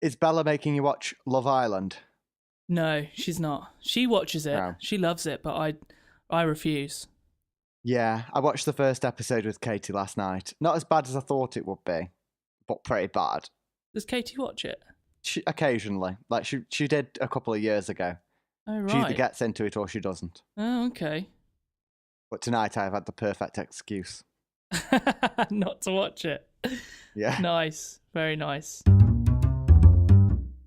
Is Bella making you watch Love Island? No, she's not. She watches it. No. She loves it, but I refuse. Yeah, I watched the first episode with Katie last night. Not as bad as I thought it would be, but pretty bad. Does Katie watch it? She, occasionally. Like, she did a couple of years ago. Oh, right. She either gets into it or she doesn't. Oh, okay. But tonight I've had the perfect excuse. Not to watch it. Yeah. Nice. Very nice.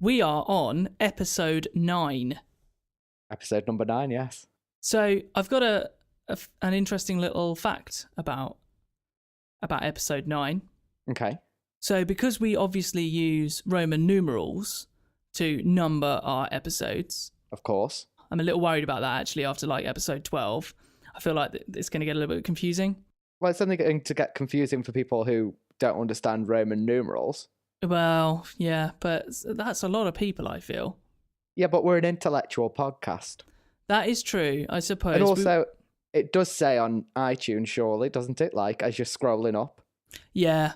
We are on episode 9. Episode number 9, yes. So I've got an interesting little fact about episode 9. Okay. So because we obviously use Roman numerals to number our episodes, Of course. I'm a little worried about that actually after like episode 12. I feel like it's going to get a little bit confusing. Well, it's only going to get confusing for people who don't understand Roman numerals. Well, yeah, but that's a lot of people, I feel. Yeah, but we're an intellectual podcast. That is true, I suppose. And also, it does say on iTunes, surely, doesn't it? Like, as you're scrolling up. Yeah,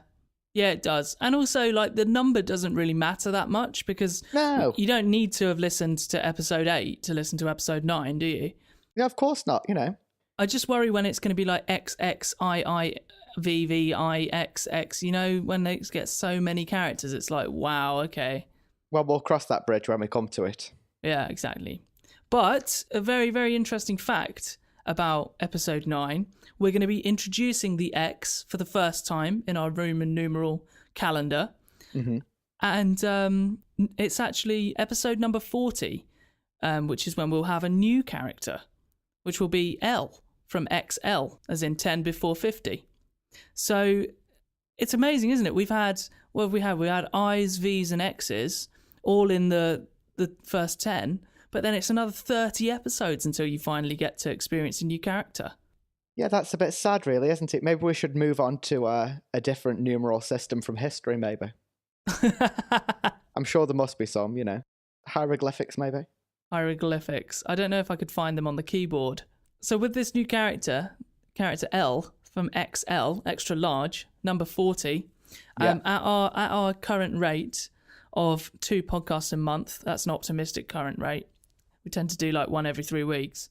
it does. And also, like, the number doesn't really matter that much because you don't need to have listened to episode 8 to listen to episode 9, do you? Yeah, of course not, you know. I just worry when it's going to be like XXIIVVIXX, you know, when they get so many characters, it's like, wow, okay. Well, we'll cross that bridge when we come to it. Yeah, exactly. But a very, very interesting fact about episode 9, we're going to be introducing the X for the first time in our Roman numeral calendar. Mm-hmm. And it's actually episode number 40, which is when we'll have a new character, which will be L from XL, as in 10 before 50. So it's amazing, isn't it? We had I's, V's and X's all in the first 10, but then it's another 30 episodes until you finally get to experience a new character. Yeah, that's a bit sad, really, isn't it? Maybe we should move on to a different numeral system from history, maybe. I'm sure there must be some, you know. Hieroglyphics, maybe. Hieroglyphics. I don't know if I could find them on the keyboard. So with this new character L from XL, extra large, number 40, at our current rate of 2 podcasts a month, that's an optimistic current rate. We tend to do like one every 3 weeks.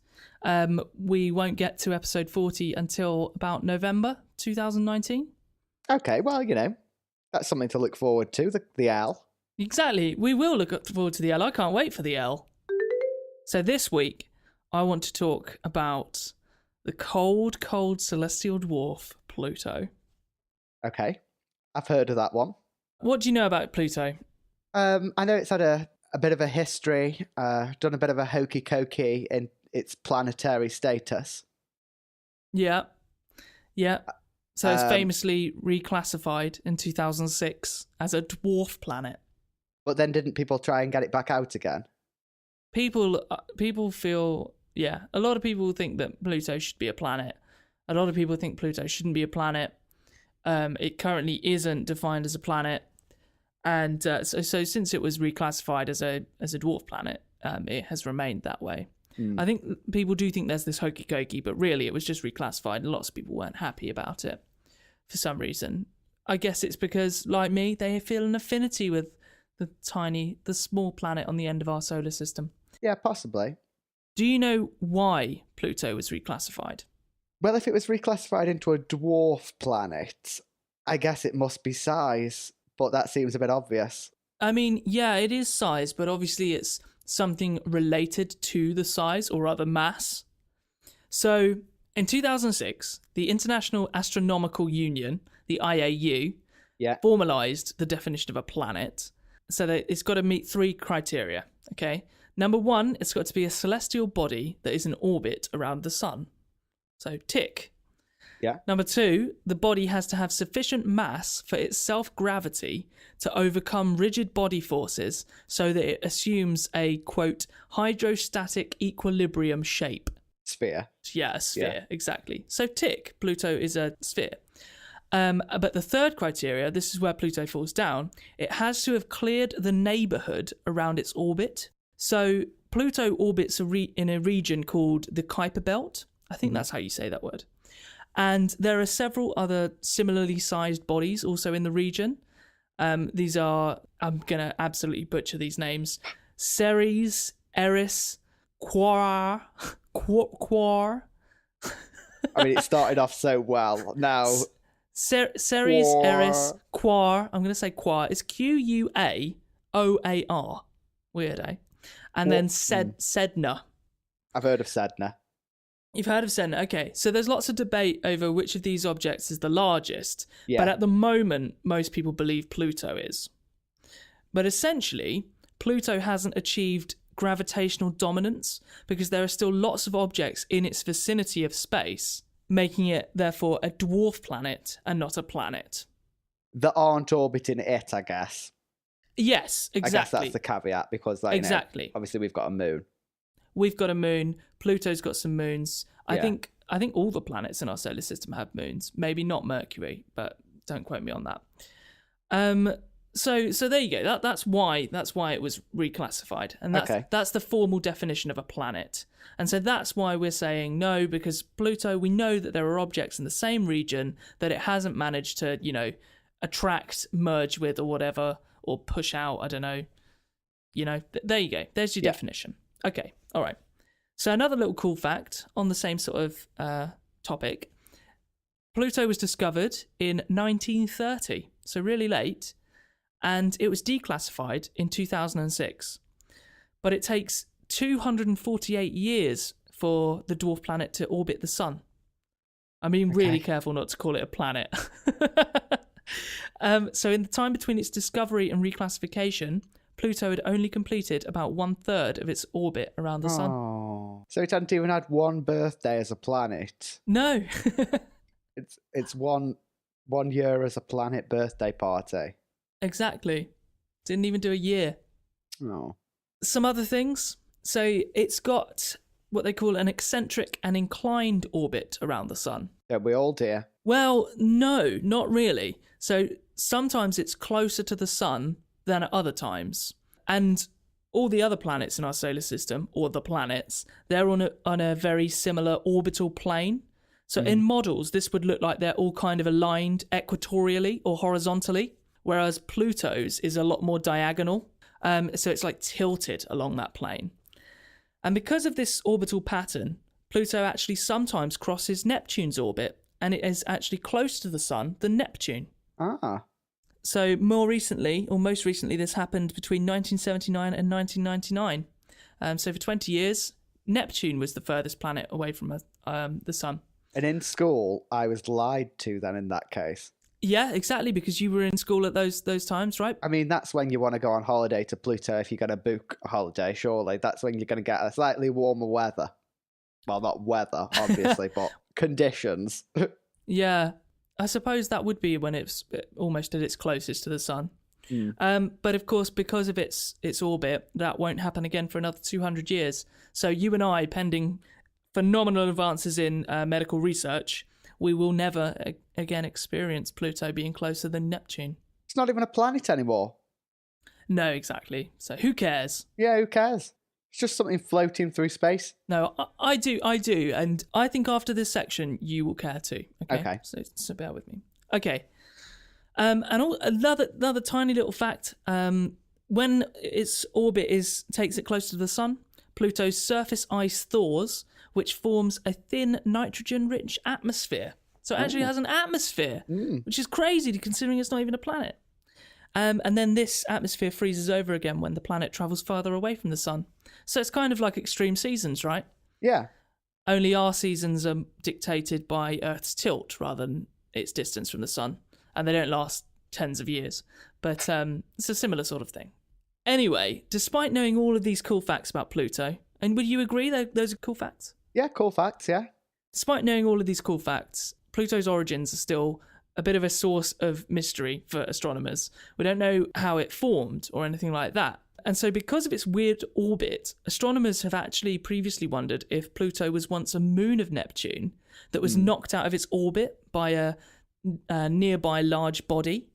We won't get to episode 40 until about November 2019. Okay, well, you know, that's something to look forward to, the L. Exactly. We will look forward to the L. I can't wait for the L. So this week, I want to talk about the cold, cold celestial dwarf, Pluto. Okay, I've heard of that one. What do you know about Pluto? I know it's had a bit of a history, done a bit of a hokey-cokey in its planetary status. Yeah. So it's famously reclassified in 2006 as a dwarf planet. But then didn't people try and get it back out again? People feel, yeah, a lot of people think that Pluto should be a planet. A lot of people think Pluto shouldn't be a planet. It currently isn't defined as a planet. And so since it was reclassified as a dwarf planet, it has remained that way. I think people do think there's this hokey-cokey, but really it was just reclassified and lots of people weren't happy about it for some reason. I guess it's because, like me, they feel an affinity with the small planet on the end of our solar system. Yeah, possibly. Do you know why Pluto was reclassified? Well, if it was reclassified into a dwarf planet, I guess it must be size, but that seems a bit obvious. I mean, yeah, it is size, but obviously it's something related to the size or rather mass. So, in 2006, the International Astronomical Union, the IAU, formalised the definition of a planet. So that it's got to meet 3 criteria, okay? Number 1, it's got to be a celestial body that is in orbit around the sun. So, tick. Yeah. Number 2, the body has to have sufficient mass for its self-gravity to overcome rigid body forces so that it assumes a, quote, hydrostatic equilibrium shape. Sphere. Yeah, a sphere, exactly. So, tick, Pluto is a sphere. But the third criteria, this is where Pluto falls down, it has to have cleared the neighbourhood around its orbit. So Pluto orbits in a region called the Kuiper Belt. I think that's how you say that word. And there are several other similarly sized bodies also in the region. These are, I'm going to absolutely butcher these names, Ceres, Eris, Quar. I mean, it started off so well. Now, Ceres, Quar. Eris, Quar. I'm going to say Quar. It's Quaoar. Weird, eh? And then Sedna. I've heard of Sedna. You've heard of Sedna. Okay, so there's lots of debate over which of these objects is the largest. Yeah. But at the moment, most people believe Pluto is. But essentially, Pluto hasn't achieved gravitational dominance because there are still lots of objects in its vicinity of space, making it, therefore, a dwarf planet and not a planet. That aren't orbiting it, I guess. Yes, exactly. I guess that's the caveat because, like, exactly. You know, obviously we've got a moon. We've got a moon. Pluto's got some moons. I think all the planets in our solar system have moons. Maybe not Mercury, but don't quote me on that. So there you go. That's why it was reclassified, and that's the formal definition of a planet. And so that's why we're saying no, because Pluto, we know that there are objects in the same region that it hasn't managed to, attract, merge with, or whatever, or push out. I don't know. There you go. There's your definition. Okay. All right. So another little cool fact on the same sort of topic. Pluto was discovered in 1930, so really late, and it was declassified in 2006. But it takes 248 years for the dwarf planet to orbit the sun. I'm being really careful not to call it a planet. So in the time between its discovery and reclassification, Pluto had only completed about 1/3 of its orbit around the sun. So it hadn't even had one birthday as a planet. No. It's one year as a planet birthday party. Exactly. Didn't even do a year. Oh. Some other things. So it's got what they call an eccentric and inclined orbit around the sun. Yeah, we all do. Well, no, not really. So sometimes it's closer to the sun than at other times. And all the other planets in our solar system, or the planets, they're on a very similar orbital plane. So in models, this would look like they're all kind of aligned equatorially or horizontally, whereas Pluto's is a lot more diagonal. So it's like tilted along that plane. And because of this orbital pattern, Pluto actually sometimes crosses Neptune's orbit, and it is actually closer to the sun than Neptune. Ah. So most recently, this happened between 1979 and 1999. So for 20 years, Neptune was the furthest planet away from the sun. And in school, I was lied to then in that case. Yeah, exactly, because you were in school at those times, right? I mean, that's when you want to go on holiday to Pluto if you're going to book a holiday, surely. That's when you're going to get a slightly warmer weather. Well, not weather, obviously, but conditions. Yeah, I suppose that would be when it's almost at its closest to the sun. But of course, because of its orbit, that won't happen again for another 200 years. So you and I, pending phenomenal advances in medical research, we will never again experience Pluto being closer than Neptune. It's not even a planet anymore. No, exactly. So who cares? Yeah, who cares? It's just something floating through space. No, I do. And I think after this section, you will care too. Okay. So bear with me. Okay. Another tiny little fact. When its orbit takes it close to the sun, Pluto's surface ice thaws, which forms a thin nitrogen-rich atmosphere. So it actually has an atmosphere, which is crazy considering it's not even a planet. And then this atmosphere freezes over again when the planet travels farther away from the sun. So it's kind of like extreme seasons, right? Yeah. Only our seasons are dictated by Earth's tilt rather than its distance from the sun. And they don't last tens of years. But it's a similar sort of thing. Anyway, despite knowing all of these cool facts about Pluto, and would you agree that those are cool facts? Yeah, cool facts, yeah. Despite knowing all of these cool facts, Pluto's origins are still a bit of a source of mystery for astronomers. We don't know how it formed or anything like that. And so because of its weird orbit, astronomers have actually previously wondered if Pluto was once a moon of Neptune that was knocked out of its orbit by a nearby large body.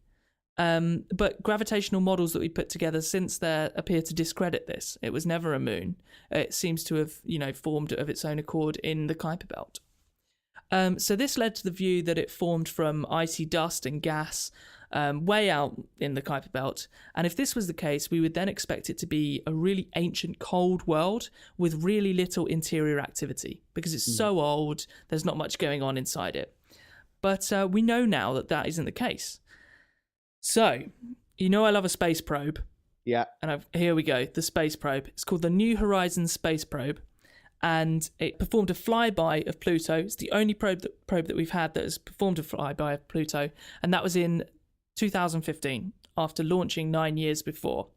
But gravitational models that we put together since there appear to discredit this. It was never a moon. It seems to have, formed of its own accord in the Kuiper Belt. So this led to the view that it formed from icy dust and gas, way out in the Kuiper Belt. And if this was the case, we would then expect it to be a really ancient, cold world with really little interior activity because it's so old, there's not much going on inside it. But we know now that that isn't the case. So, you know I love a space probe. Yeah. And here we go, the space probe. It's called the New Horizons Space Probe. And it performed a flyby of Pluto. It's the only probe that we've had that has performed a flyby of Pluto. And that was in 2015, after launching 9 years before.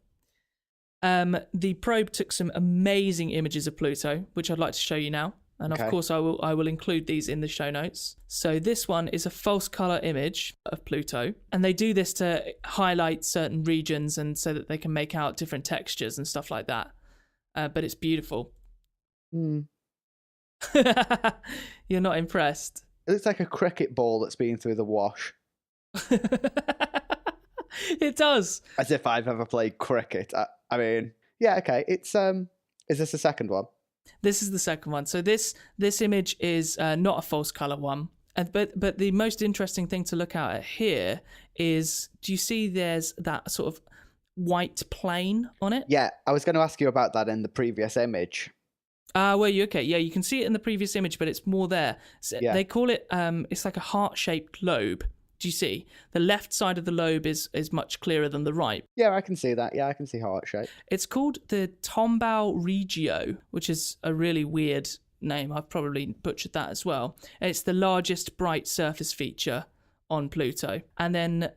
The probe took some amazing images of Pluto, which I'd like to show you now. And of course, I will include these in the show notes. So this one is a false color image of Pluto. And they do this to highlight certain regions and so that they can make out different textures and stuff like that. But it's beautiful. You're not impressed? It looks like a cricket ball that's been through the wash. It does. As if I've ever played cricket. I mean, yeah, okay. It's is this the second one? This is the second one. So this image is not a false color one. But the most interesting thing to look at here is, do you see there's that sort of white plane on it? Yeah, I was going to ask you about that in the previous image. Were you? Okay, yeah, you can see it in the previous image, but it's more there. So they call it, it's like a heart-shaped lobe. Do you see? The left side of the lobe is much clearer than the right. Yeah, I can see that. Yeah, I can see heart shape. It's called the Tombau Regio, which is a really weird name. I've probably butchered that as well. It's the largest bright surface feature on Pluto. And then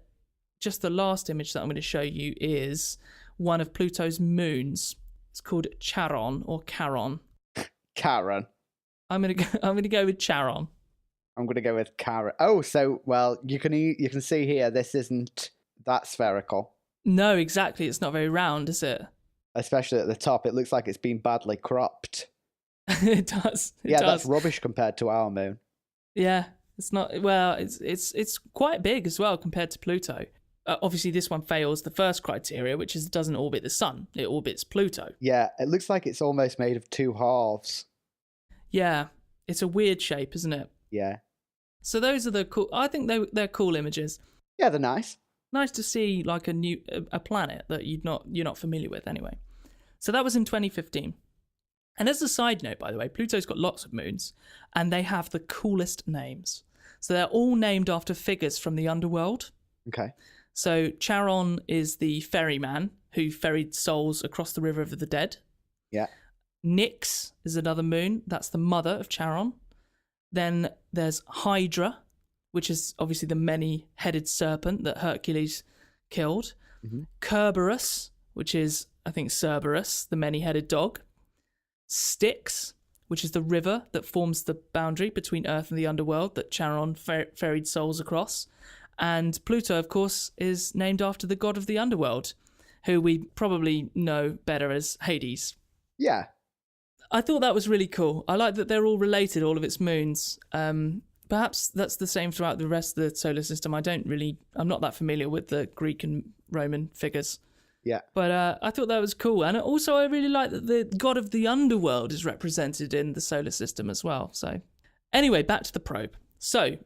just the last image that I'm going to show you is one of Pluto's moons. It's called Charon or Charon. Charon. I'm gonna go with Charon. I'm gonna go with Charon. Oh, so well, you can see here this isn't that spherical. No, exactly. It's not very round, is it? Especially at the top, it looks like it's been badly cropped. It does. That's rubbish compared to our moon. Yeah, it's not. Well, it's quite big as well compared to Pluto. Obviously, this one fails the first criteria, which is it doesn't orbit the sun. It orbits Pluto. Yeah, it looks like it's almost made of two halves. Yeah, it's a weird shape, isn't it? Yeah. So those are the cool. I think they're cool images. Yeah, they're nice. Nice to see like a planet that you're not familiar with anyway. So that was in 2015. And as a side note, by the way, Pluto's got lots of moons, and they have the coolest names. So they're all named after figures from the underworld. Okay. So Charon is the ferryman who ferried souls across the River of the Dead. Yeah. Nyx is another moon. That's the mother of Charon. Then there's Hydra, which is obviously the many-headed serpent that Hercules killed. Mm-hmm. Kerberos, which is, I think, Cerberus, the many-headed dog. Styx, which is the river that forms the boundary between Earth and the underworld that Charon ferried souls across. And Pluto, of course, is named after the god of the underworld, who we probably know better as Hades. Yeah. I thought that was really cool. I like that they're all related, all of its moons. Perhaps that's the same throughout the rest of the solar system. I'm not that familiar with the Greek and Roman figures. Yeah. But I thought that was cool. And also I really like that the god of the underworld is represented in the solar system as well. So anyway, back to the probe. So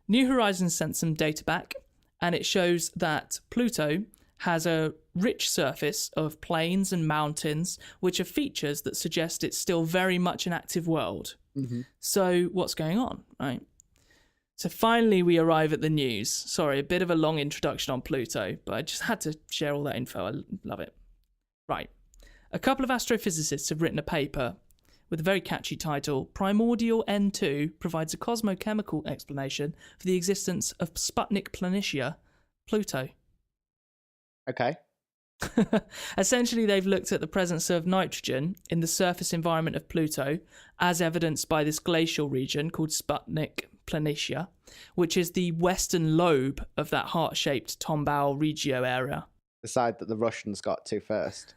New Horizons sent some data back, and it shows that Pluto has a rich surface of plains and mountains, which are features that suggest it's still very much an active world. Mm-hmm. So what's going on, right? So finally we arrive at the news. Sorry, a bit of a long introduction on Pluto, but I just had to share all that info. I love it. Right. A couple of astrophysicists have written a paper with a very catchy title, Primordial N2 provides a cosmochemical explanation for the existence of Sputnik Planitia, Pluto. Okay. Essentially, they've looked at the presence of nitrogen in the surface environment of Pluto, as evidenced by this glacial region called Sputnik Planitia, which is the western lobe of that heart-shaped Tombau Regio area. The side that the Russians got to first.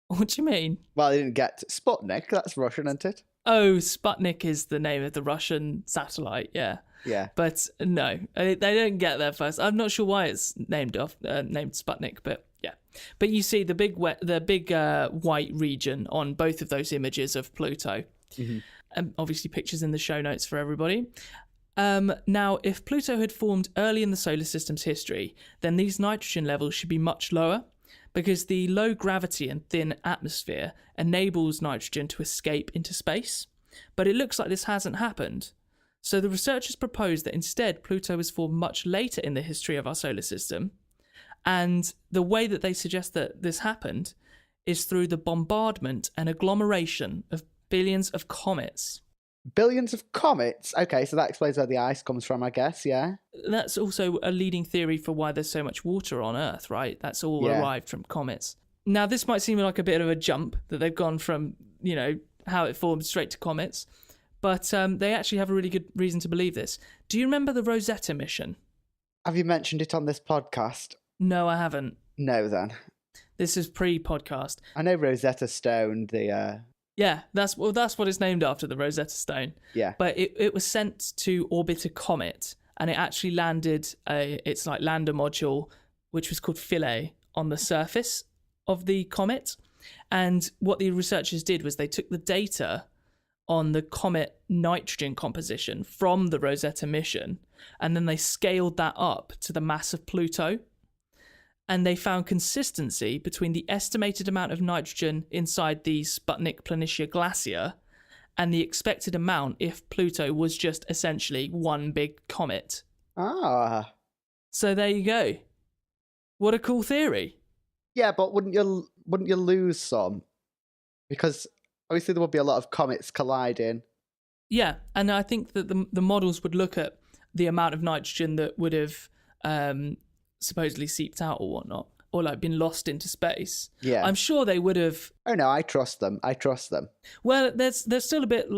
What do you mean? Well, they didn't get Sputnik. That's Russian, isn't it? Oh, Sputnik is the name of the Russian satellite, yeah. Yeah. But no, they don't get there first. I'm not sure why it's named Sputnik, but yeah. But you see the big white region on both of those images of Pluto. Mm-hmm. And obviously pictures in the show notes for everybody. Now, if Pluto had formed early in the solar system's history, then these nitrogen levels should be much lower, because the low gravity and thin atmosphere enables nitrogen to escape into space. But it looks like this hasn't happened. So the researchers proposed that instead Pluto was formed much later in the history of our solar system. And the way that they suggest that this happened is through the bombardment and agglomeration of billions of comets. Billions of comets? Okay, so that explains where the ice comes from, I guess, yeah? That's also a leading theory for why there's so much water on Earth, right? That's all arrived from comets. Now, this might seem like a bit of a jump that they've gone from, how it formed straight to comets, but they actually have a really good reason to believe this. Do you remember the Rosetta mission? Have you mentioned it on this podcast? No, I haven't. No, then. This is pre-podcast. I know Rosetta Stone, the... Yeah, that's what it's named after, the Rosetta Stone. Yeah. But it was sent to orbit a comet, and it actually landed its lander module, which was called Philae, on the surface of the comet. And what the researchers did was they took the data on the comet nitrogen composition from the Rosetta mission, and then they scaled that up to the mass of Pluto. And they found consistency between the estimated amount of nitrogen inside the Sputnik Planitia glacier and the expected amount if Pluto was just essentially one big comet. Ah. So there you go. What a cool theory. Yeah, but wouldn't you lose some? Because obviously there would be a lot of comets colliding. Yeah, and I think that the models would look at the amount of nitrogen that would have supposedly seeped out or whatnot, or been lost into space. Yeah, I'm sure they would have. Oh no, I trust them. Well, there's still a bit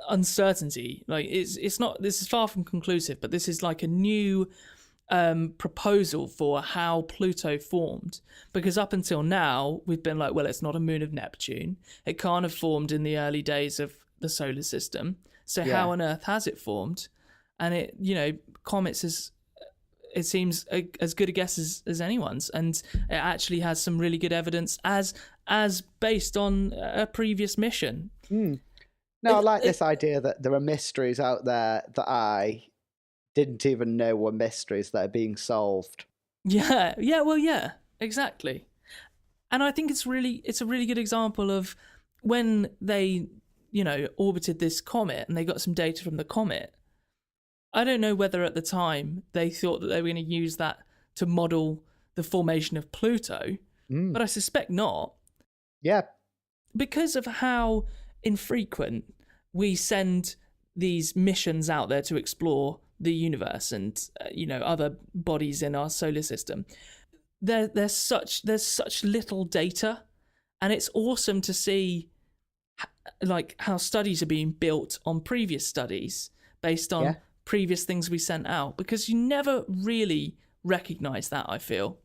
uncertainty. It's not. This is far from conclusive, but this is a new proposal for how Pluto formed, because up until now we've been well, it's not a moon of Neptune. It can't have formed in the early days of the solar system. So how on earth has it formed? And it, comets is. It seems as good a guess as anyone's, and it actually has some really good evidence as based on a previous mission. No, I like this idea that there are mysteries out there that I didn't even know were mysteries that are being solved. Yeah, exactly. And I think it's a really good example of when they, orbited this comet and they got some data from the comet. I don't know whether at the time they thought that they were going to use that to model the formation of Pluto, but I suspect not. Yeah. Because of how infrequent we send these missions out there to explore the universe and, other bodies in our solar system, there's such little data, and it's awesome to see how studies are being built on previous studies based on previous things we sent out, because you never really recognize that, I feel,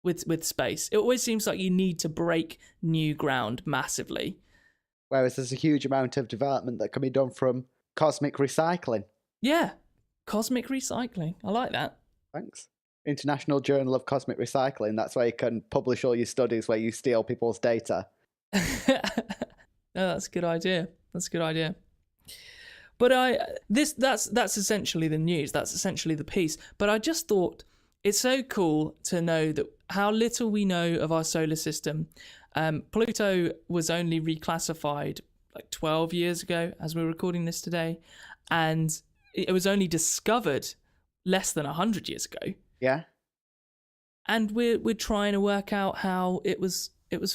with space. It always seems like you need to break new ground massively. Whereas there's a huge amount of development that can be done from cosmic recycling. Yeah, cosmic recycling. I like that. Thanks. International Journal of Cosmic Recycling. That's where you can publish all your studies where you steal people's data. No, that's a good idea. But that's essentially the news. That's essentially the piece. But I just thought it's so cool to know that how little we know of our solar system. Pluto was only reclassified 12 years ago, as we're recording this today, and it was only discovered less than 100 years ago. Yeah. And we're trying to work out how it was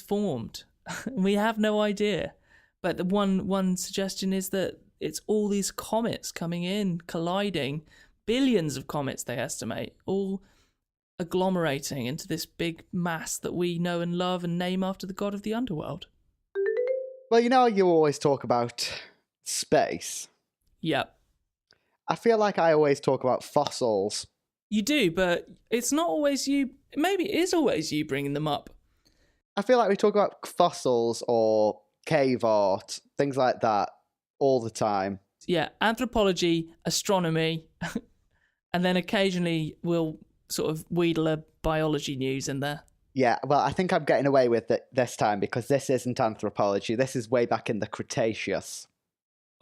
formed. We have no idea. But the one suggestion is that it's all these comets coming in, colliding, billions of comets they estimate, all agglomerating into this big mass that we know and love and name after the god of the underworld. Well, you always talk about space. Yep. I feel like I always talk about fossils. You do, but it's not always you. Maybe it is always you bringing them up. I feel like we talk about fossils or cave art, things like that, all the time. Yeah, anthropology, astronomy, and then occasionally we'll sort of wheedle a biology news in there. Yeah, well, I think I'm getting away with it this time because this isn't anthropology. This is way back in the Cretaceous.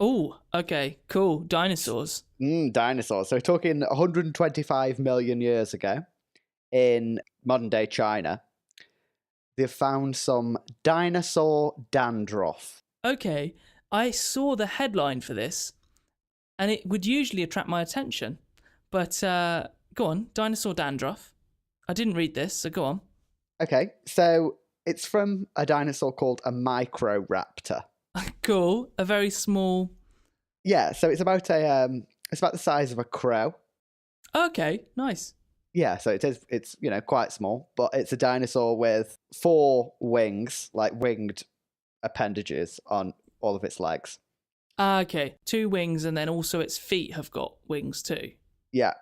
Oh, okay, cool. Dinosaurs. Dinosaurs. So we're talking 125 million years ago in modern day China. They've found some dinosaur dandruff. Okay, I saw the headline for this, and it would usually attract my attention. But go on, dinosaur dandruff. I didn't read this, so go on. Okay, so it's from a dinosaur called a microraptor. Cool, a very small. Yeah, so it's about the size of a crow. Okay, nice. Yeah, so it's quite small, but it's a dinosaur with 4 wings, like winged appendages on all of its legs. Okay, 2 wings, and then also its feet have got wings too. Yeah.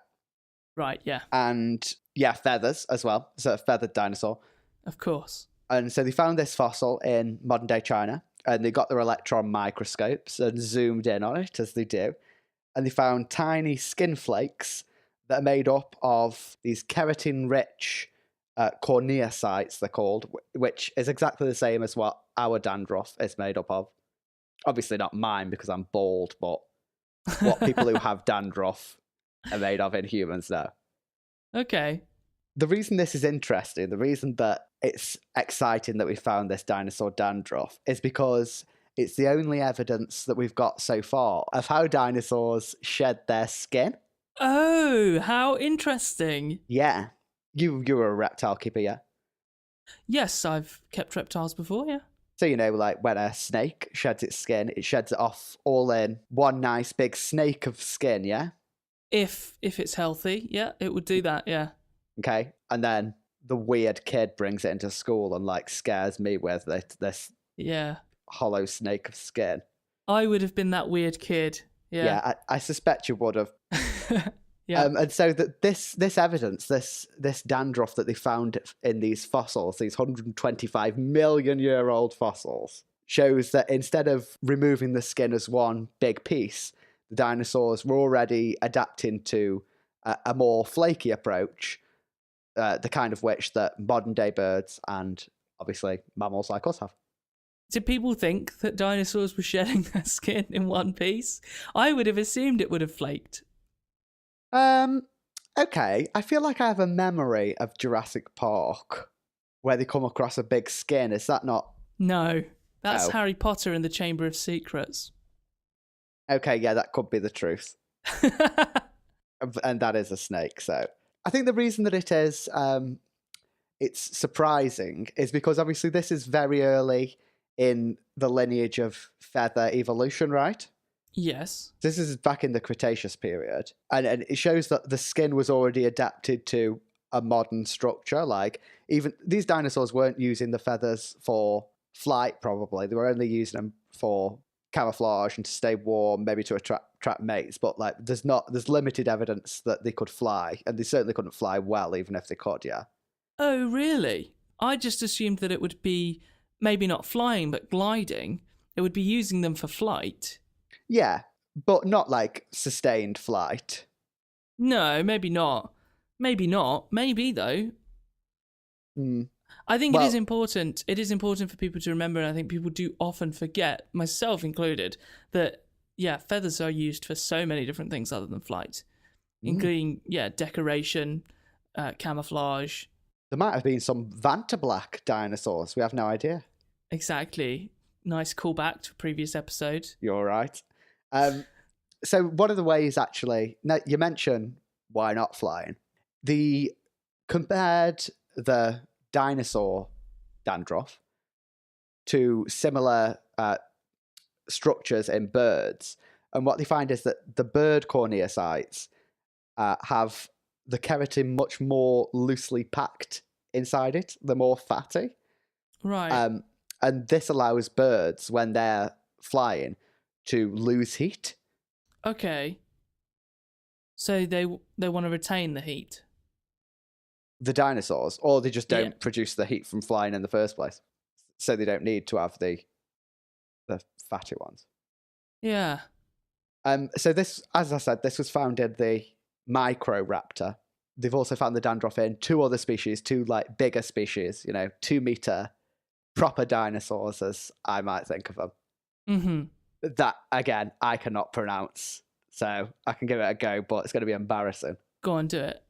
Right, yeah. And yeah, feathers as well. So a feathered dinosaur. Of course. And so they found this fossil in modern day China, and they got their electron microscopes and zoomed in on it, as they do. And they found tiny skin flakes that are made up of these keratin-rich corneocytes, they're called, which is exactly the same as what our dandruff is made up of. Obviously not mine because I'm bald, but what people who have dandruff are made of in humans now. Okay. The reason this is interesting, the reason that it's exciting that we found this dinosaur dandruff is because it's the only evidence that we've got so far of how dinosaurs shed their skin. Oh, how interesting. Yeah. You were a reptile keeper, yeah? Yes, I've kept reptiles before, yeah. So, like when a snake sheds its skin, it sheds it off all in one nice big snake of skin, yeah? If it's healthy, yeah, it would do that, yeah. Okay. And then the weird kid brings it into school and scares me with this hollow snake of skin. I would have been that weird kid. Yeah, I suspect you would have. Yeah. And so that this evidence, this dandruff that they found in these fossils, these 125 million year old fossils, shows that instead of removing the skin as one big piece, the dinosaurs were already adapting to a more flaky approach, the kind of which that modern day birds and obviously mammals like us have. Did people think that dinosaurs were shedding their skin in one piece? I would have assumed it would have flaked. Okay. I feel like I have a memory of Jurassic Park where they come across a big skin. Is that not? No, that's Oh. Harry Potter and the Chamber of Secrets. Okay, yeah, that could be the truth. And that is a snake, so I think the reason that it is it's surprising is because obviously this is very early in the lineage of feather evolution, right? Yes. This is back in the Cretaceous period, and it shows that the skin was already adapted to a modern structure. Like, even these dinosaurs weren't using the feathers for flight, probably. They were only using them for camouflage and to stay warm, maybe to attract mates. But there's limited evidence that they could fly, and they certainly couldn't fly well, even if they could. Yeah. Oh, really? I just assumed that it would be maybe not flying, but gliding. It would be using them for flight. Yeah, but not sustained flight. No, maybe not. Maybe not. Maybe, though. I think it is important. It is important for people to remember, and I think people do often forget, myself included, that, feathers are used for so many different things other than flight, including, decoration, camouflage. There might have been some Vantablack dinosaurs. We have no idea. Exactly. Nice callback to a previous episode. You're right. So one of the ways, actually, now you mentioned why not flying. They compared the dinosaur dandruff to similar structures in birds, and what they find is that the bird corneocytes have the keratin much more loosely packed inside it. They're more fatty. Right. And this allows birds, when they're flying, to lose heat. Okay. So they want to retain the heat. The dinosaurs, or they just don't produce the heat from flying in the first place, so they don't need to have the fatty ones. Yeah. So this, as I said, this was found in the Microraptor. They've also found the dandruff in 2 other species, 2 bigger species, 2-meter proper dinosaurs, as I might think of them. Mm-hmm. That, again, I cannot pronounce. So I can give it a go, but it's going to be embarrassing. Go on, do it.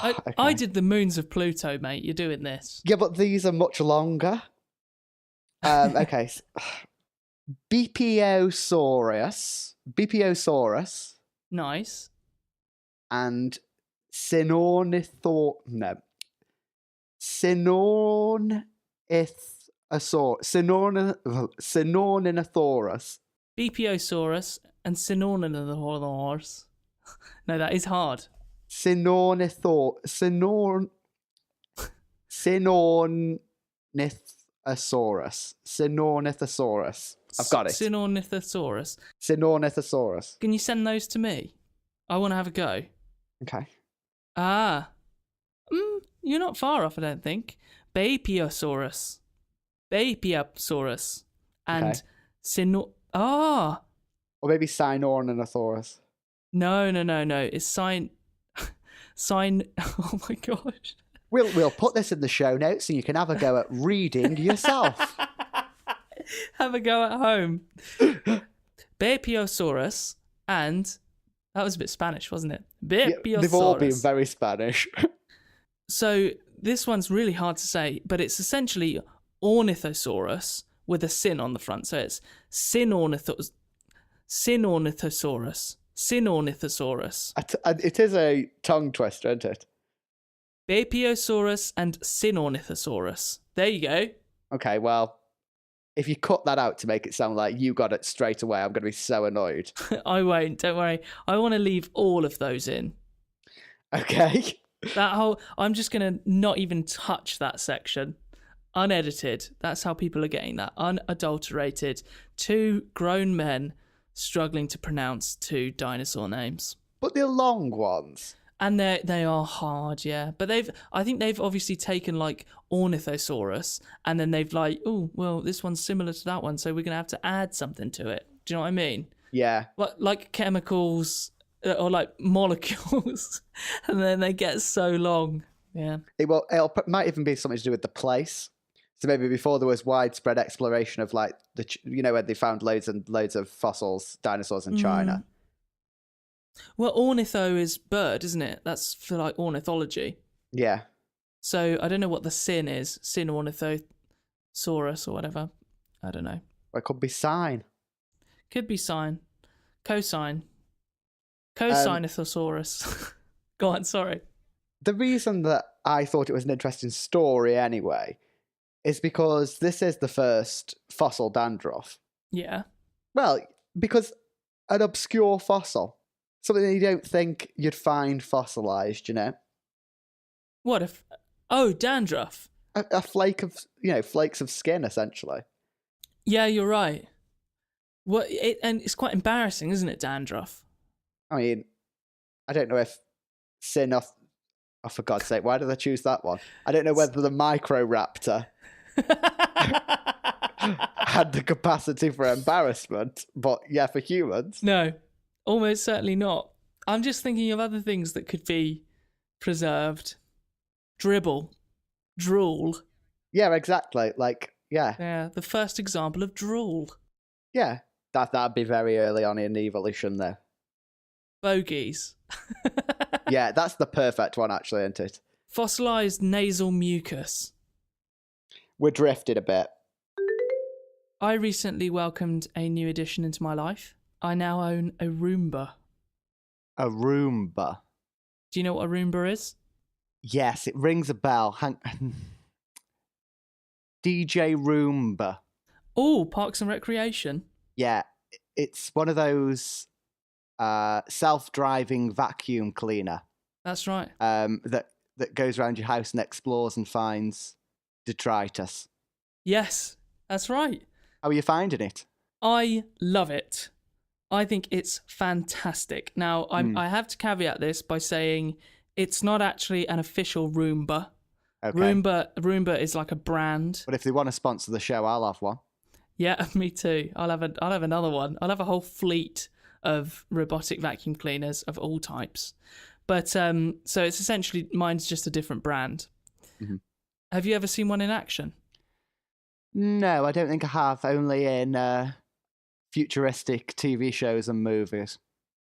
Okay. I did the moons of Pluto, mate. You're doing this. Yeah, but these are much longer. Okay. Beipiaosaurus. Nice. And Sinornithosaurus. Beipiaosaurus and Sinornithosaurus. No, that is hard. Sinornithosaurus. I've got it. Sinornithosaurus. Can you send those to me? I want to have a go. Okay. You're not far off, I don't think. Beipiaosaurus. And Or maybe Sinornithosaurus. No. It's sign. Oh my gosh. We'll put this in the show notes so you can have a go at reading yourself. Have a go at home. Beipiaosaurus and that was a bit Spanish, wasn't it? Beipiaosaurus. Yeah, they've all been very Spanish. So this one's really hard to say, but it's essentially Ornithosaurus with a sin on the front. So it's Sinornithosaurus. It is a tongue twister, isn't it? Beipiaosaurus and Sinornithosaurus. There you go. Okay, well, if you cut that out to make it sound like you got it straight away, I'm going to be so annoyed. I won't, don't worry. I want to leave all of those in. Okay. I'm just going to not even touch that section. Unedited. That's how people are getting that. Unadulterated. Two grown men struggling to pronounce two dinosaur names. But they're long ones. And they are hard, yeah. But I think they've obviously taken like Ornithosaurus and then they've like, oh, well, this one's similar to that one, so we're going to have to add something to it. Do you know what I mean? Yeah. Like chemicals or like molecules, and then they get so long. Yeah. It might even be something to do with the place. So maybe before there was widespread exploration of like when they found loads and loads of fossils, dinosaurs in China. Well, ornitho is bird, isn't it? That's for like ornithology. Yeah. So I don't know what the sin is. Sin ornithosaurus or whatever. I don't know. Or it could be sine. Could be sine. Cosine. Cosinethosaurus. Go on, sorry. The reason that I thought it was an interesting story anyway is because this is the first fossil dandruff. Yeah. Well, because an obscure fossil. Something that you don't think you'd find fossilized, you know? What if... Oh, dandruff. A flake of, flakes of skin, essentially. Yeah, you're right. And it's quite embarrassing, isn't it, dandruff? I mean, I don't know if oh, for God's sake, why did I choose that one? I don't know whether the Microraptor had the capacity for embarrassment, but yeah, for humans. No. Almost certainly not. I'm just thinking of other things that could be preserved. Dribble. Drool. Yeah, exactly. Like, yeah. Yeah, the first example of drool. Yeah, that'd be very early on in evolution, though. Bogies. Yeah, that's the perfect one, actually, isn't it? Fossilised nasal mucus. We're drifted a bit. I recently welcomed a new addition into my life. I now own a Roomba. A Roomba? Do you know what a Roomba is? Yes, it rings a bell. DJ Roomba. Oh, Parks and Recreation. Yeah, it's one of those self-driving vacuum cleaner. That's right. That goes around your house and explores and finds detritus. Yes, that's right. How are you finding it? I love it. I think it's fantastic. Now, I have to caveat this by saying it's not actually an official Roomba. Okay. Roomba is like a brand. But if they want to sponsor the show, I'll have one. Yeah, me too. I'll have another one. I'll have a whole fleet of robotic vacuum cleaners of all types. But so it's essentially, mine's just a different brand. Mm-hmm. Have you ever seen one in action? No, I don't think I have. Only in futuristic TV shows and movies.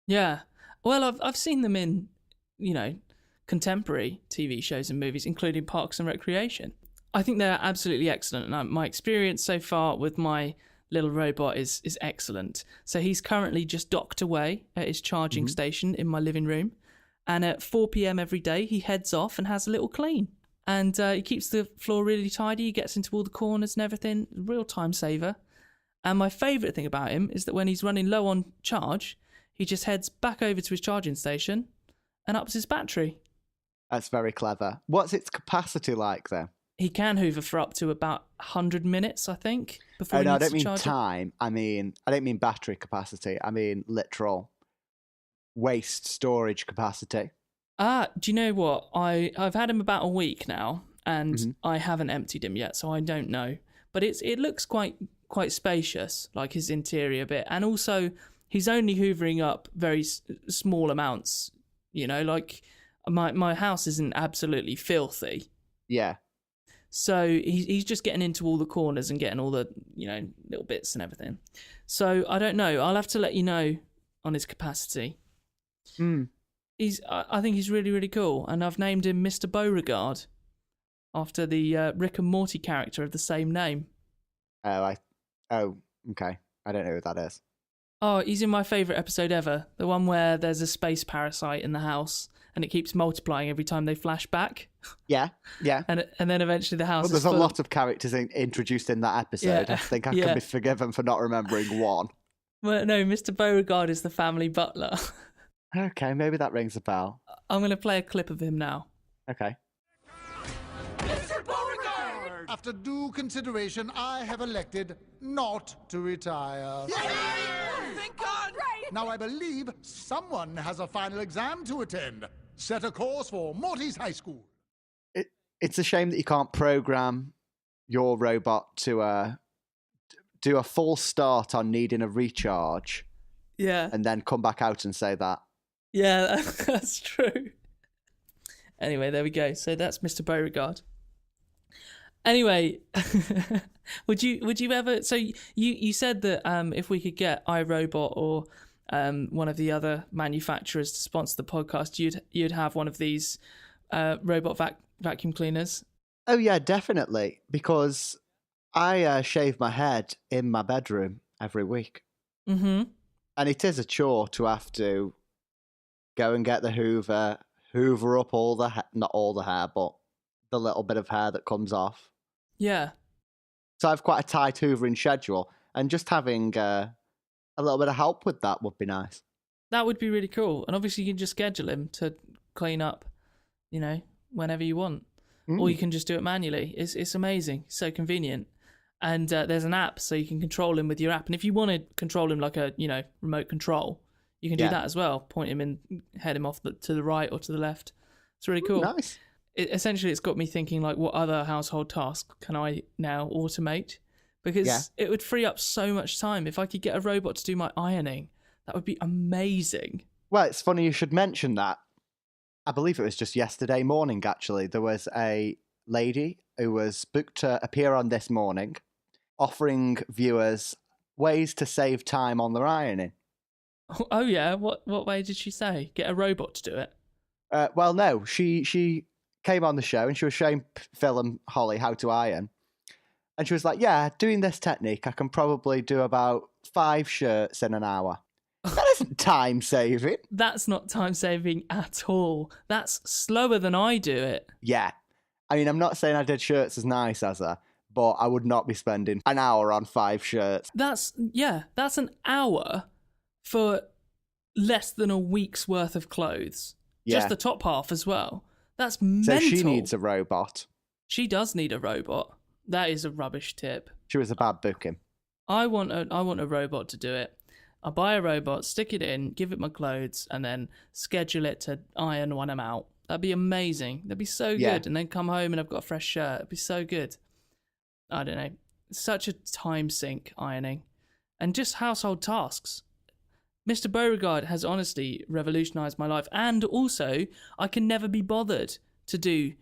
Yeah. Well, I've seen them in, contemporary TV shows and movies, including Parks and Recreation. I think they're absolutely excellent, and my experience so far with my little robot is excellent. So he's currently just docked away at his charging station in my living room, and at 4 p.m. every day he heads off and has a little clean, and he keeps the floor really tidy. He gets into all the corners and everything. Real time saver. And my favourite thing about him is that when he's running low on charge, he just heads back over to his charging station and ups his battery. That's very clever. What's its capacity like, then? He can hoover for up to about 100 minutes, I think, before he I needs don't to mean charge time. I don't mean battery capacity. I mean literal waste storage capacity. Do you know what? I've had him about a week now, and I haven't emptied him yet, so I don't know. But it looks quite spacious, like his interior bit, and also he's only hoovering up very small amounts. Like my house isn't absolutely filthy. Yeah. So he's just getting into all the corners and getting all the, little bits and everything. So I don't know. I'll have to let you know on his capacity. I think he's really, really cool. And I've named him Mr. Beauregard after the Rick and Morty character of the same name. Oh, okay. I don't know who that is. Oh, he's in my favourite episode ever. The one where there's a space parasite in the house and it keeps multiplying every time they flash back. Yeah. And then eventually the house there's a lot of characters introduced in that episode. Yeah. I think I can be forgiven for not remembering one. Well, no, Mr. Beauregard is the family butler. Okay, maybe that rings a bell. I'm going to play a clip of him now. Okay. Mr. Beauregard! After due consideration, I have elected not to retire. Thank God! Right! Now I believe someone has a final exam to attend. Set a course for Morty's High School. It's a shame that you can't program your robot to do a full start on needing a recharge. Yeah. And then come back out and say that. Yeah, that's true. Anyway, there we go. So that's Mr. Beauregard. Anyway, would you ever? So you said that if we could get iRobot or one of the other manufacturers to sponsor the podcast, you'd have one of these robot vacuum cleaners. Oh yeah, definitely. Because I shave my head in my bedroom every week. Mm-hmm. And it is a chore to have to go and get the hoover up all the not all the hair, but the little bit of hair that comes off. Yeah. So I have quite a tight hoovering schedule, and just having a little bit of help with that would be nice. That would be really cool. And obviously you can just schedule him to clean up, whenever you want. Or you can just do it manually. It's amazing. So convenient. And there's an app, so you can control him with your app. And if you want to control him like a, remote control, you can do that as well. Point him and head him off to the right or to the left. It's really cool. Nice. Essentially, it's got me thinking, like, what other household tasks can I now automate? Because it would free up so much time. If I could get a robot to do my ironing, that would be amazing. Well, it's funny you should mention that. I believe it was just yesterday morning, actually. There was a lady who was booked to appear on This Morning, offering viewers ways to save time on their ironing. Oh yeah? What way did she say? Get a robot to do it? Well, no. She came on the show and she was showing Phil and Holly how to iron. And she was like, yeah, doing this technique, I can probably do about 5 shirts in an hour. That isn't time saving. That's not time saving at all. That's slower than I do it. Yeah. I mean, I'm not saying I did shirts as nice as her, but I would not be spending an hour on 5 shirts. That's an hour for less than a week's worth of clothes. Yeah. Just the top half as well. That's mental. So she needs a robot. She does need a robot. That is a rubbish tip. She was a bad booking. I want a robot to do it. I'll buy a robot, stick it in, give it my clothes, and then schedule it to iron when I'm out. That'd be amazing. That'd be so good. And then come home and I've got a fresh shirt. It'd be so good. I don't know. It's such a time sink, ironing. And just household tasks. Mr. Beauregard has honestly revolutionised my life. And also, I can never be bothered to do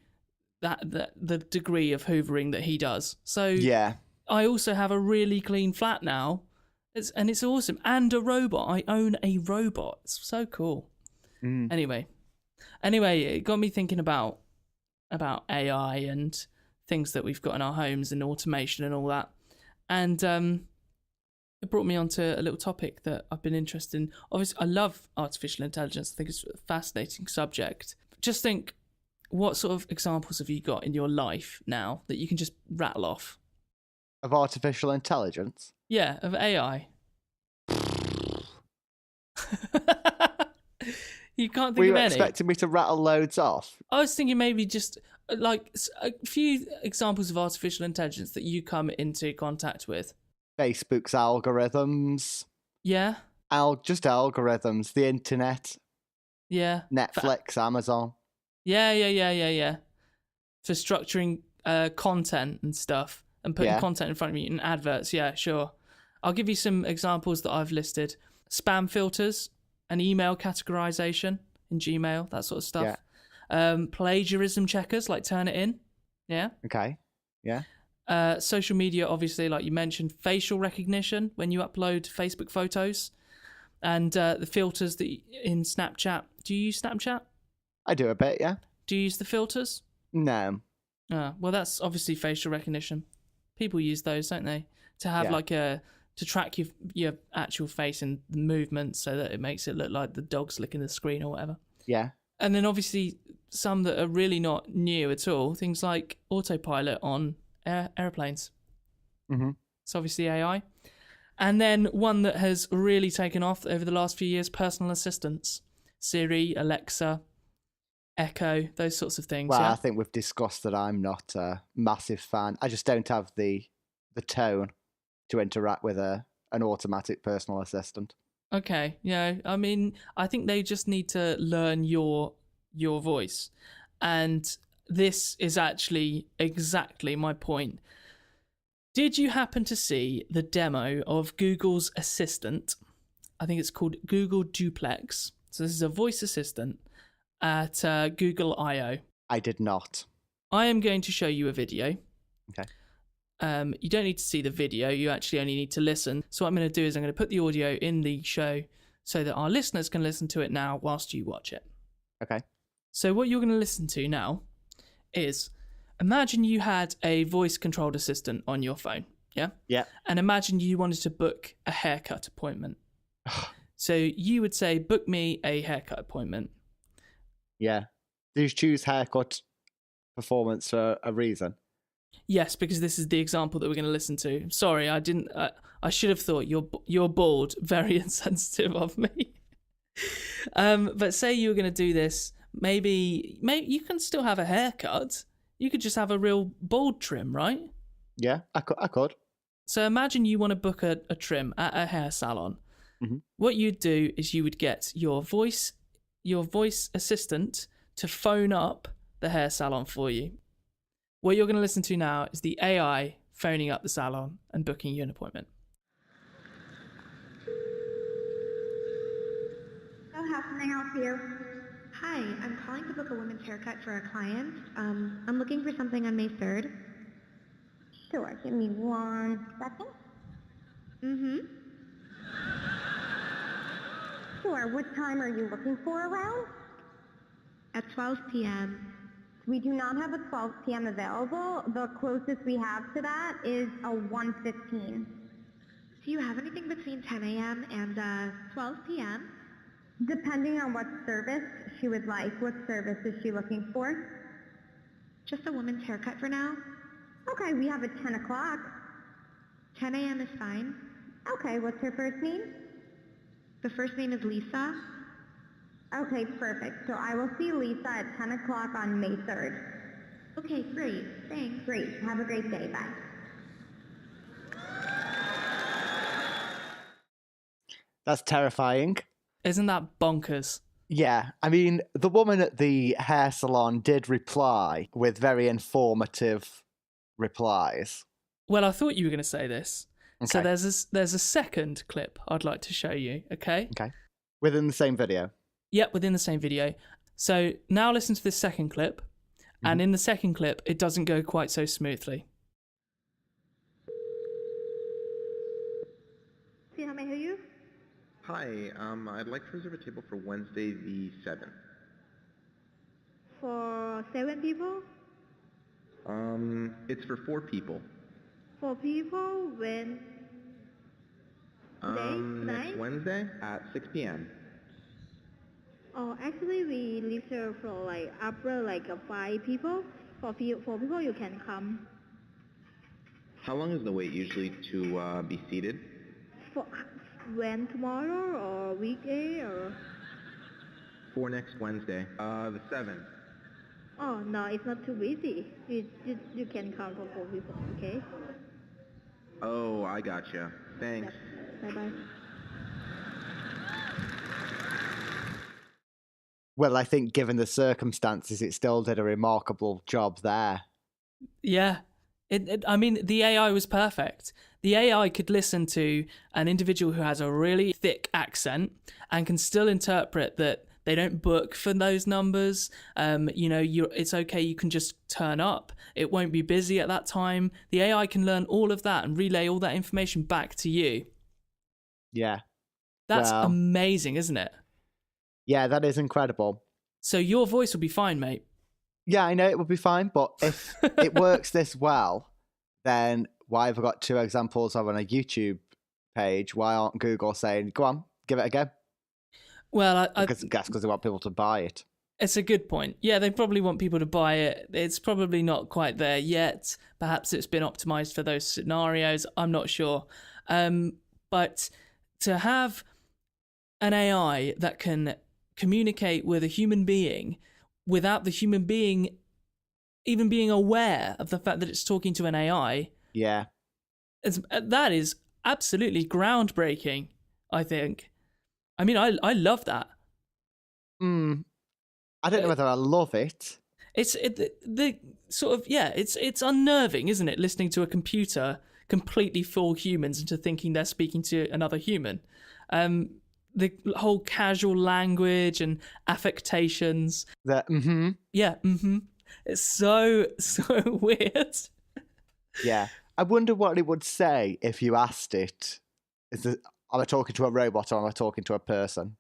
the degree of hoovering that he does. So yeah. I also have a really clean flat now. It's awesome. And a robot. I own a robot. It's so cool. Anyway, it got me thinking about AI and things that we've got in our homes and automation and all that. And it brought me onto a little topic that I've been interested in. Obviously, I love artificial intelligence. I think it's a fascinating subject. Just think, what sort of examples have you got in your life now that you can just rattle off? Of artificial intelligence? Yeah, of AI. You can't think Were you of any? expecting me to rattle loads off? I was thinking maybe just like a few examples of artificial intelligence that you come into contact with. Facebook's algorithms. Yeah. Just algorithms. The internet. Yeah. Netflix, Amazon. Yeah. For structuring content and stuff and putting content in front of you and adverts. Yeah, sure. I'll give you some examples that I've listed. Spam filters and email categorization in Gmail, that sort of stuff. Yeah. Plagiarism checkers like Turnitin. Yeah. Okay. Yeah. Social media, obviously, like you mentioned, facial recognition when you upload Facebook photos, and the filters that in Snapchat. Do you use Snapchat? I do a bit, yeah. Do you use the filters? No. Well, that's obviously facial recognition. People use those, don't they? To have to track your actual face and the movements so that it makes it look like the dog's licking the screen or whatever. Yeah. And then obviously some that are really not new at all, things like autopilot on airplanes. Mm-hmm. It's obviously AI. And then one that has really taken off over the last few years, personal assistants. Siri, Alexa, Echo, those sorts of things. Well, I think we've discussed that I'm not a massive fan. I just don't have the tone to interact with an automatic personal assistant. Okay, yeah. I mean, I think they just need to learn your voice. And this is actually exactly my point. Did you happen to see the demo of Google's Assistant? I think it's called Google Duplex. So this is a voice assistant at Google I/O. I did not. I am going to show you a video. Okay. You don't need to see the video. You actually only need to listen. So what I'm going to do is I'm going to put the audio in the show so that our listeners can listen to it now whilst you watch it. Okay. So what you're going to listen to now is, imagine you had a voice-controlled assistant on your phone, yeah? Yeah. And imagine you wanted to book a haircut appointment. So you would say, book me a haircut appointment. Yeah. Do you choose haircut performance for a reason? Yes, because this is the example that we're going to listen to. Sorry, I didn't. I should have thought you're bald. Very insensitive of me. But say you were going to do this. Maybe you can still have a haircut. You could just have a real bald trim, right? Yeah, I could. So imagine you want to book a trim at a hair salon. Mm-hmm. What you'd do is you would get your voice assistant to phone up the hair salon for you. What you're going to listen to now is the AI phoning up the salon and booking you an appointment. So how can I help you? Hi, I'm calling to book a woman's haircut for a client. I'm looking for something on May 3rd. Sure, give me 1 second. Mm-hmm. Sure, what time are you looking for around? At 12 p.m. We do not have a 12 p.m. available. The closest we have to that is a 1:15. Do you have anything between 10 a.m. and 12 p.m.? Depending on what service she would like. What service is she looking for? Just a woman's haircut for now. Okay, we have at 10 o'clock. 10 a.m. is fine. Okay, what's her first name? The first name is Lisa. Okay, perfect. So I will see Lisa at 10 o'clock on May 3rd. Okay, great. Thanks. Great. Have a great day. Bye. That's terrifying. Isn't that bonkers? Yeah. I mean, the woman at the hair salon did reply with very informative replies. Well, I thought you were going to say this. Okay. So there's a second clip I'd like to show you, okay? Okay. Within the same video? Yep, within the same video. So now listen to this second clip. Mm-hmm. And in the second clip, it doesn't go quite so smoothly. speaking. How may I help you? Hi, I'd like to reserve a table for Wednesday the 7th. For 7 people? It's for 4 people. 4 people? When? Today? Next Tonight? Wednesday at 6 p.m. Oh, actually, we leave here for like after like 5 people. For 4 people, you can come. How long is the wait usually to be seated? For when, tomorrow or weekday or? For next Wednesday, the 7th. Oh no, it's not too busy. You can come for 4 people, okay? Oh, I gotcha. Thanks. Bye bye. Well, I think given the circumstances, it still did a remarkable job there. Yeah. I mean, the AI was perfect. The AI could listen to an individual who has a really thick accent and can still interpret that they don't book for those numbers. It's okay. You can just turn up. It won't be busy at that time. The AI can learn all of that and relay all that information back to you. Yeah. That's amazing, isn't it? Yeah, that is incredible. So your voice will be fine, mate. Yeah, I know it would be fine, but if it works this well, then why have I got 2 examples of on a YouTube page? Why aren't Google saying, go on, give it a go? Well, I guess because they want people to buy it. It's a good point. Yeah, they probably want people to buy it. It's probably not quite there yet. Perhaps it's been optimized for those scenarios. I'm not sure. But to have an AI that can communicate with a human being without the human being even being aware of the fact that it's talking to an AI. Yeah. That is absolutely groundbreaking, I think. I mean, I love that. I don't know whether I love it. It's unnerving, isn't it? Listening to a computer completely fool humans into thinking they're speaking to another human. The whole casual language and affectations. It's so weird. Yeah. I wonder what it would say if you asked it. Am I talking to a robot or am I talking to a person?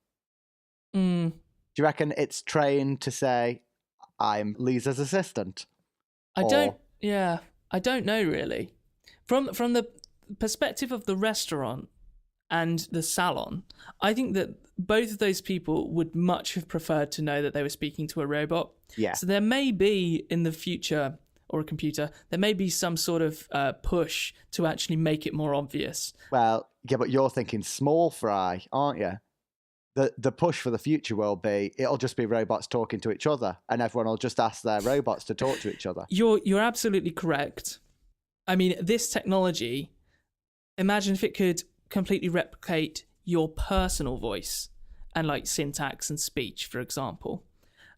Do you reckon it's trained to say, I'm Lisa's assistant? I don't know really. From the perspective of the restaurant and the salon, I think that both of those people would much have preferred to know that they were speaking to a robot. Yeah. So there may be in the future, or a computer, there may be some sort of push to actually make it more obvious. Well, yeah, but you're thinking small fry, aren't you? The push for the future will be, it'll just be robots talking to each other, and everyone will just ask their robots to talk to each other. You're absolutely correct. I mean, this technology, imagine if it could completely replicate your personal voice and like syntax and speech, for example.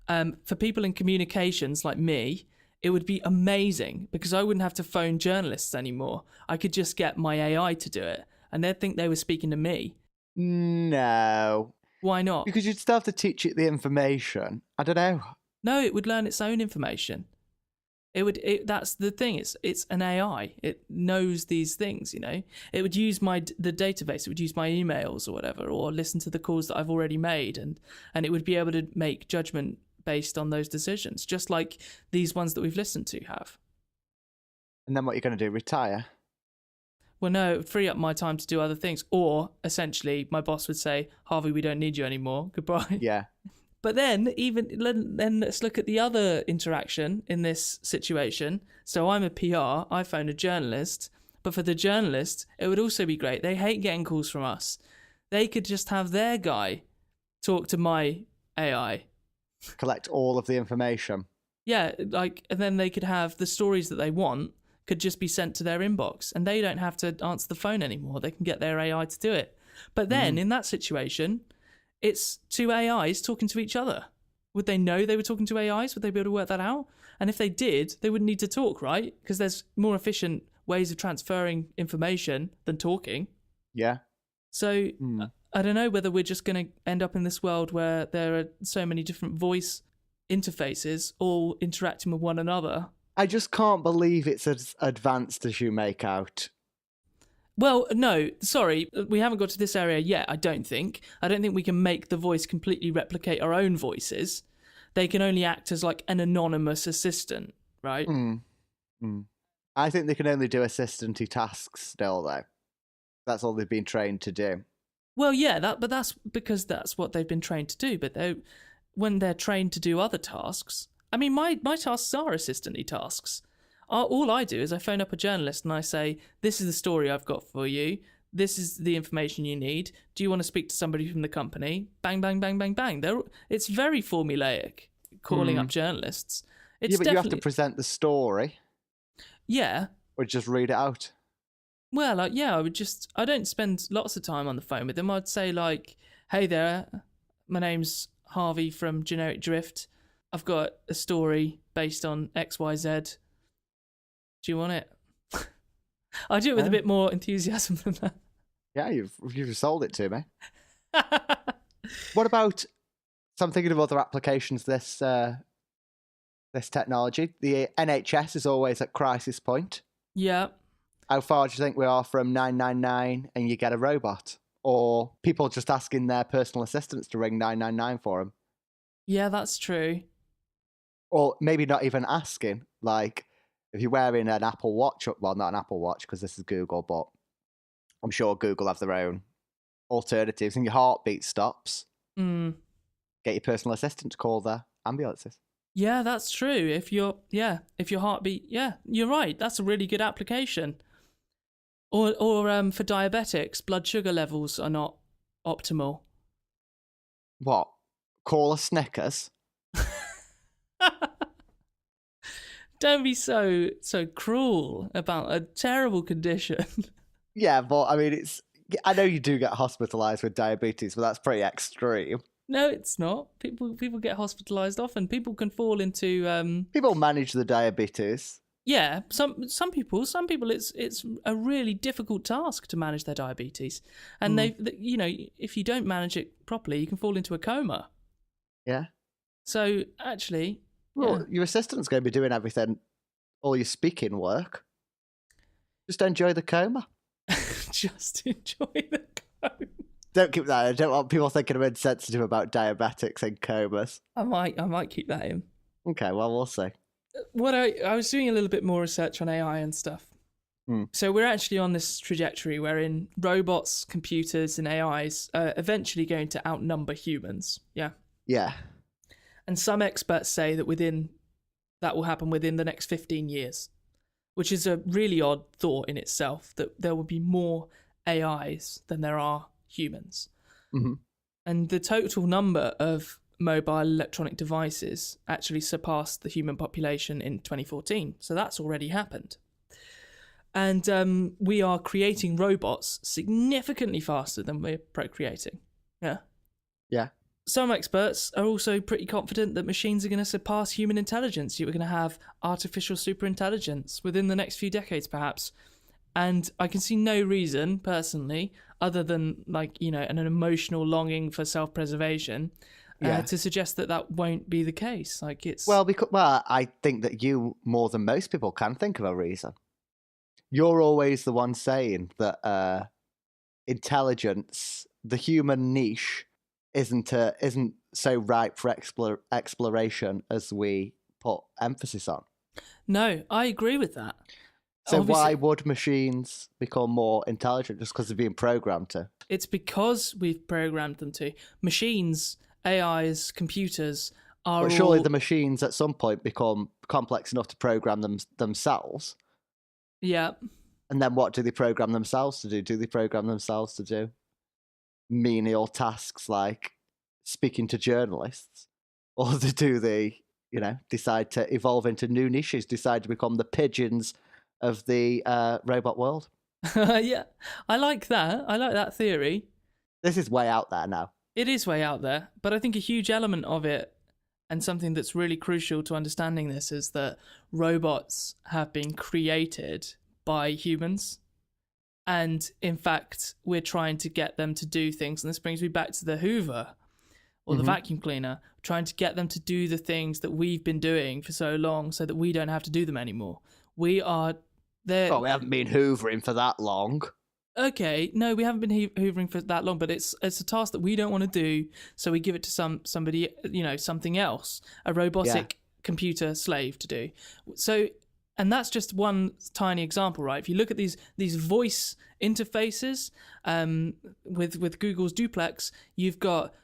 For people in communications like me, it would be amazing because I wouldn't have to phone journalists anymore. I could just get my AI to do it and they'd think they were speaking to me. No. Why not? Because you'd still have to teach it the information. I don't know. No, it would learn its own information. That's the thing. It's an AI. It knows these things, you know. It would use the database. It would use my emails or whatever, or listen to the calls that I've already made, and it would be able to make judgment based on those decisions, just like these ones that we've listened to have. And then what you're going to do? Retire? Well, no, it would free up my time to do other things, or essentially, my boss would say, "Harvey, we don't need you anymore. Goodbye." Yeah. But then let's look at the other interaction in this situation. So I'm a PR, I phone a journalist, but for the journalist, it would also be great. They hate getting calls from us. They could just have their guy talk to my AI. Collect all of the information. Yeah, and then they could have the stories that they want could just be sent to their inbox, and they don't have to answer the phone anymore. They can get their AI to do it. But then in that situation, it's 2 AIs talking to each other. Would they know they were talking to AIs? Would they be able to work that out? And if they did, they wouldn't need to talk, right? Because there's more efficient ways of transferring information than talking. Yeah. So I don't know whether we're just going to end up in this world where there are so many different voice interfaces all interacting with one another. I just can't believe it's as advanced as you make out. Well, no, sorry, we haven't got to this area yet, I don't think. I don't think we can make the voice completely replicate our own voices. They can only act as like an anonymous assistant, right? I think they can only do assistant-y tasks still, though. That's all they've been trained to do. Well, yeah, but that's because that's what they've been trained to do. But when they're trained to do other tasks, I mean, my tasks are assistant-y tasks. All I do is I phone up a journalist and I say, this is the story I've got for you. This is the information you need. Do you want to speak to somebody from the company? Bang, bang, bang, bang, bang. It's very formulaic, calling up journalists. It's but you have to present the story. Yeah. Or just read it out. Well, I don't spend lots of time on the phone with them. I'd say like, hey there, my name's Harvey from Generic Drift. I've got a story based on XYZ. Do you want it? I do it with a bit more enthusiasm than that. Yeah, you've sold it to me. What about, so I'm thinking of other applications this technology. The NHS is always at crisis point. Yeah. How far do you think we are from 999 and you get a robot? Or people just asking their personal assistants to ring 999 for them? Yeah, that's true. Or maybe not even asking. Like, if you're wearing an Apple Watch, well, not an Apple Watch because this is Google, but I'm sure Google have their own alternatives, and your heartbeat stops. Get your personal assistant to call the ambulances. Yeah, that's true. If your heartbeat, yeah, you're right. That's a really good application. Or for diabetics, blood sugar levels are not optimal. What? Call a Snickers? Don't be so cruel about a terrible condition. Yeah, but I mean, I know you do get hospitalised with diabetes, but that's pretty extreme. No, it's not. People get hospitalised often. People can fall into People manage the diabetes. Yeah, some people it's a really difficult task to manage their diabetes, and if you don't manage it properly, you can fall into a coma. Yeah. So actually, well, your assistant's going to be doing everything, all your speaking work. Just enjoy the coma. Just enjoy the coma. Don't keep that. I don't want people thinking I'm insensitive about diabetics and comas. I might keep that in. Okay, well, we'll see. I was doing a little bit more research on AI and stuff. So we're actually on this trajectory wherein robots, computers, and AIs are eventually going to outnumber humans. Yeah. Yeah. And some experts say that will happen within the next 15 years, which is a really odd thought in itself, that there will be more AIs than there are humans. Mm-hmm. And the total number of mobile electronic devices actually surpassed the human population in 2014. So that's already happened. And we are creating robots significantly faster than we're procreating. Yeah. Yeah. Some experts are also pretty confident that machines are going to surpass human intelligence. You're going to have artificial superintelligence within the next few decades, perhaps. And I can see no reason, personally, other than an emotional longing for self-preservation, to suggest that won't be the case. I think that you, more than most people, can think of a reason. You're always the one saying that intelligence, the human niche, isn't so ripe for exploration as we put emphasis on. No, I agree with that. So why would machines become more intelligent just because they're being programmed to? It's because we've programmed them to. Machines, AIs, computers are. But surely the machines at some point become complex enough to program themselves. Yeah. And then what do they program themselves to do? Do they program themselves to do menial tasks like speaking to journalists? Or do they, decide to evolve into new niches, decide to become the pigeons of the robot world? Yeah, I like that. I like that theory. This is way out there now. It is way out there, but I think a huge element of it, and something that's really crucial to understanding this, is that robots have been created by humans. And in fact, we're trying to get them to do things. And this brings me back to the Hoover or the vacuum cleaner, trying to get them to do the things that we've been doing for so long so that we don't have to do them anymore. We are there. Oh, we haven't been hoovering for that long. okay, no, we haven't been hoovering for that long, but it's a task that we don't want to do, so we give it to somebody, something else, a robotic computer slave to do. So, and that's just one tiny example, right? If you look at these voice interfaces with Google's Duplex, you've got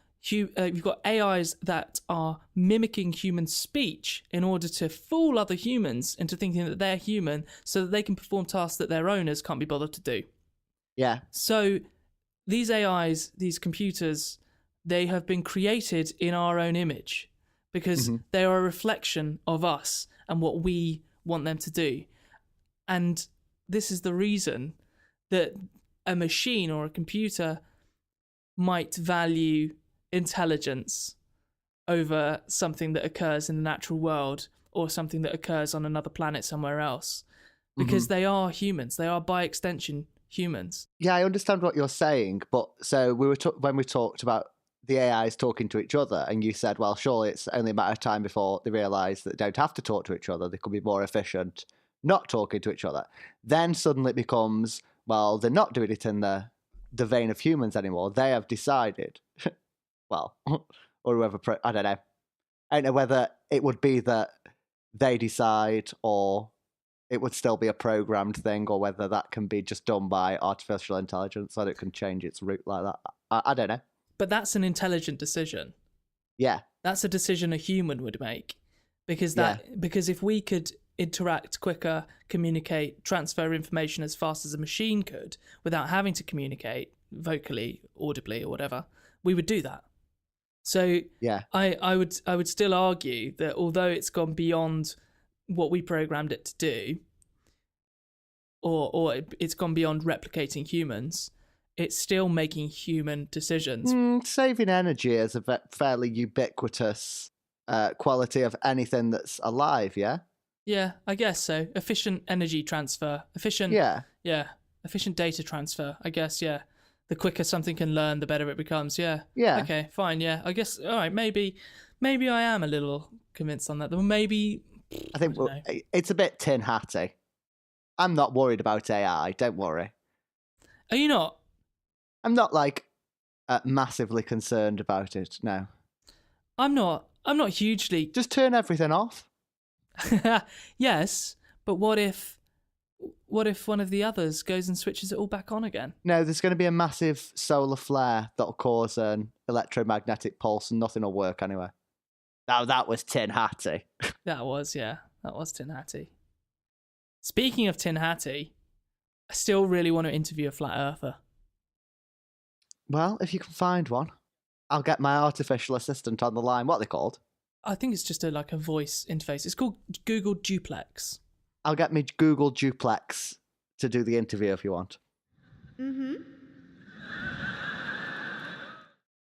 AIs that are mimicking human speech in order to fool other humans into thinking that they're human, so that they can perform tasks that their owners can't be bothered to do. Yeah. So these AIs, these computers, they have been created in our own image because they are a reflection of us and what we want them to do. And this is the reason that a machine or a computer might value intelligence over something that occurs in the natural world or something that occurs on another planet somewhere else, because they are humans. They are, by extension, humans. Yeah, I understand what you're saying, but so we were when we talked about the AIs talking to each other, and you said, well, surely it's only a matter of time before they realise that they don't have to talk to each other. They could be more efficient not talking to each other. Then suddenly it becomes, well, they're not doing it in the vein of humans anymore. They have decided, well, or whoever, I don't know. I don't know whether it would be that they decide or it would still be a programmed thing, or whether that can be just done by artificial intelligence so that it can change its route like that. I don't know. But that's an intelligent decision. Yeah. That's a decision a human would make. Because if we could interact quicker, communicate, transfer information as fast as a machine could without having to communicate vocally, audibly, or whatever, we would do that. So yeah, I would still argue that although it's gone beyond what we programmed it to do, or it's gone beyond replicating humans, it's still making human decisions. Saving energy is a fairly ubiquitous quality of anything that's alive, yeah? Yeah, I guess so. Efficient energy transfer. Efficient data transfer, I guess, yeah. The quicker something can learn, the better it becomes, yeah. Yeah. Okay, fine, yeah. I guess, all right, maybe I am a little convinced on that. Well, maybe... I think it's a bit tin hatty. I'm not worried about AI, don't worry. Are you not? I'm not, massively concerned about it, no. I'm not hugely... Just turn everything off. Yes, but what if one of the others goes and switches it all back on again? No, there's going to be a massive solar flare that'll cause an electromagnetic pulse and nothing will work anyway. Now that was tin hatty. That was tin hatty. Speaking of tin hatty, I still really want to interview a flat earther. Well, if you can find one, I'll get my artificial assistant on the line. What are they called? I think it's just a voice interface. It's called Google Duplex. I'll get me Google Duplex to do the interview if you want. Mm-hmm.